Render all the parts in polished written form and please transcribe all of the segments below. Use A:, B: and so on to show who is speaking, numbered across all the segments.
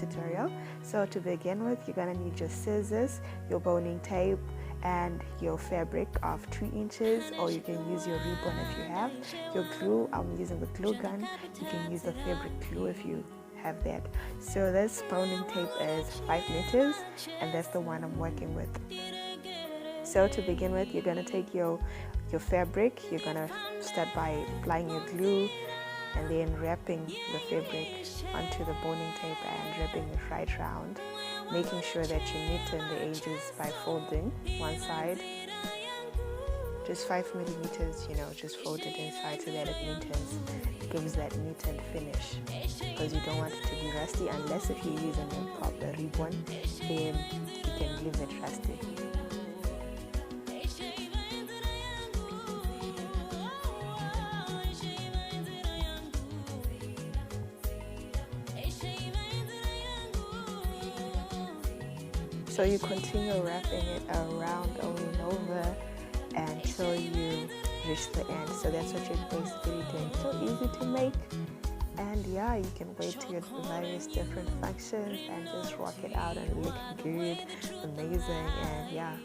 A: tutorial. So to begin with, you're gonna need your scissors, your boning tape, and your fabric of 2 inches, or you can use your ribbon if you have. Your glue, I'm using the glue gun. You can use the fabric glue if you have that. So this boning tape is 5 meters, and that's the one I'm working with. So to begin with, you're gonna take your fabric. You're gonna start by applying your glue and then wrapping the fabric onto the boning tape and wrapping it right round, making sure that you neaten the edges by folding one side, just 5 millimeters, just fold it inside so that it neatens. It gives that neatened finish, because you don't want it to be rusty, unless if you're using a proper ribbon, then you can leave it rusty. So you continue wrapping it around over and over until you reach the end. So that's what you're basically doing. So easy to make, and yeah, you can wear to your various different functions and just rock it out and look good, amazing, and yeah.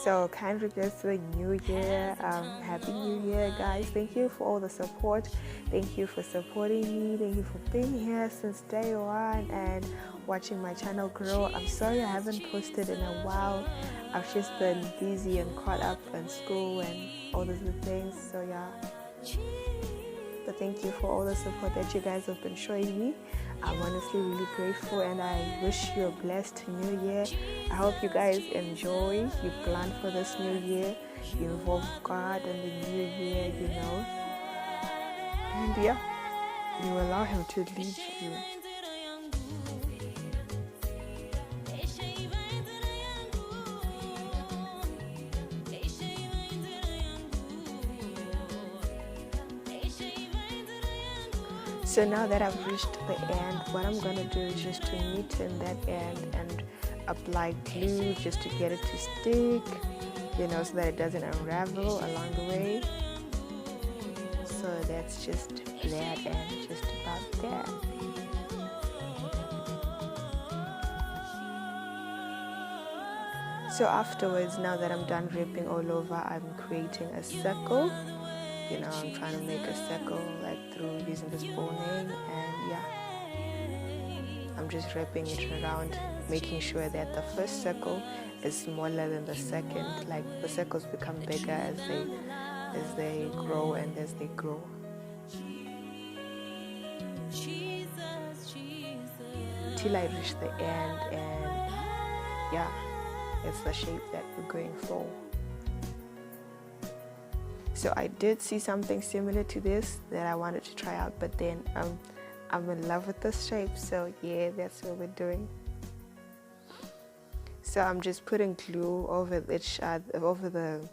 A: So kind regards to the new year. Happy New Year, guys. Thank you for all the support. Thank you for supporting me. Thank you for being here since day one and watching my channel grow. I'm sorry I haven't posted in a while. I've just been busy and caught up in school and all those things. So yeah. But thank you for all the support that you guys have been showing me. I'm honestly really grateful, and I wish you a blessed new year. I hope you guys enjoy, you plan for this new year, you involve God in the new year, and yeah, you allow Him to lead you. So now that I've reached the end, what I'm going to do is just to neaten that end and apply glue just to get it to stick, so that it doesn't unravel along the way. So that's just that, and just about that. So afterwards, now that I'm done wrapping all over, I'm creating a circle. I'm trying to make a circle through using this boning, and yeah, I'm just wrapping it around, making sure that the first circle is smaller than the second. The circles become bigger as they grow and as they grow. Till I reach the end, and yeah, it's the shape that we're going for. So I did see something similar to this that I wanted to try out, but then I'm in love with this shape, so yeah, that's what we're doing. So I'm just putting glue over the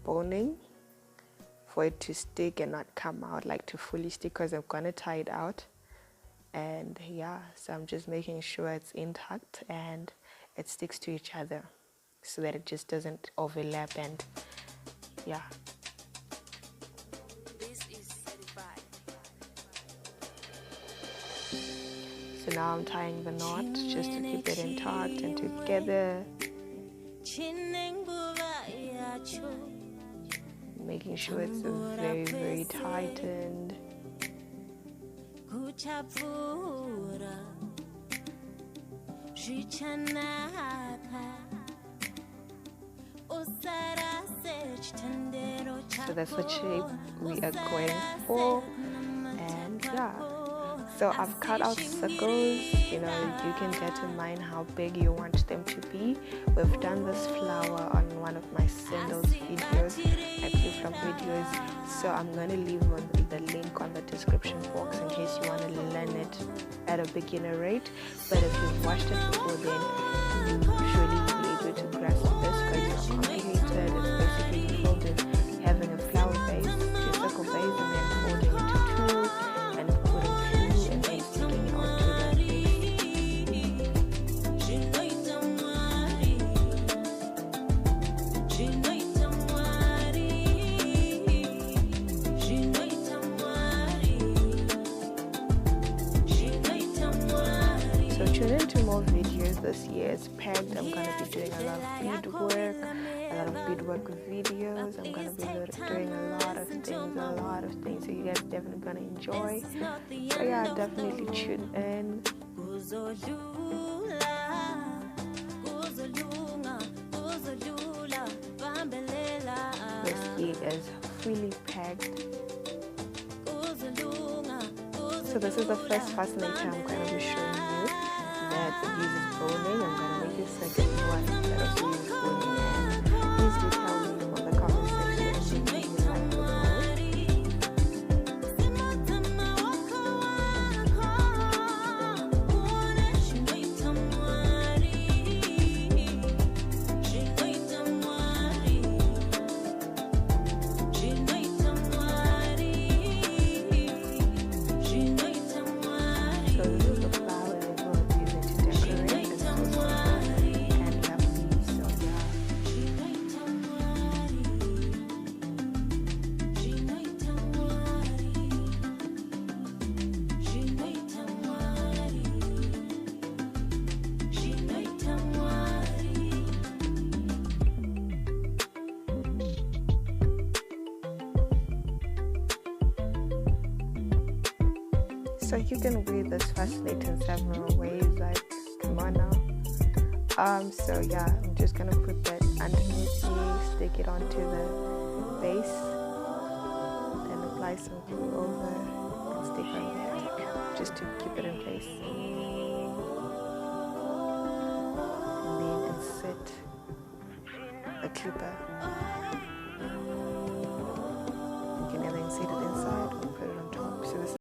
A: boning for it to stick and not come out, to fully stick, because I'm gonna tie it out. And yeah, so I'm just making sure it's intact and it sticks to each other so that it just doesn't overlap, and yeah. So now I'm tying the knot just to keep it intact and together, making sure it's very, very tightened. So that's the shape we are going for, and yeah. So I've cut out circles, you can determine how big you want them to be. We've done this flower on one of my sandals videos, my flip-flop videos. So I'm going to leave the link on the description box in case you want to learn it at a beginner rate. But if you've watched it before, then you surely will be able to grasp this, because it's complicated. It's basically folded, having a flower base, a circle base, and then folding into two, and putting two, and then sticking it onto the base. tune into more videos this year. It's packed. I'm going to be doing a lot of beadwork videos. I'm going to be doing a lot of things. So you guys definitely going to enjoy. So yeah, definitely tune in. This year is fully packed. So this is the first fascinator I'm going to be showing you that uses boning. I'm going to make a second one that also uses boning, and please do tell me in the comment section what you like the So you can wear this fascinator in several ways, like come on now. So yeah, I'm just gonna put that underneath me, stick it onto the base, then apply some glue over and stick on there just to keep it in place. And then insert a clipper. You can either insert it inside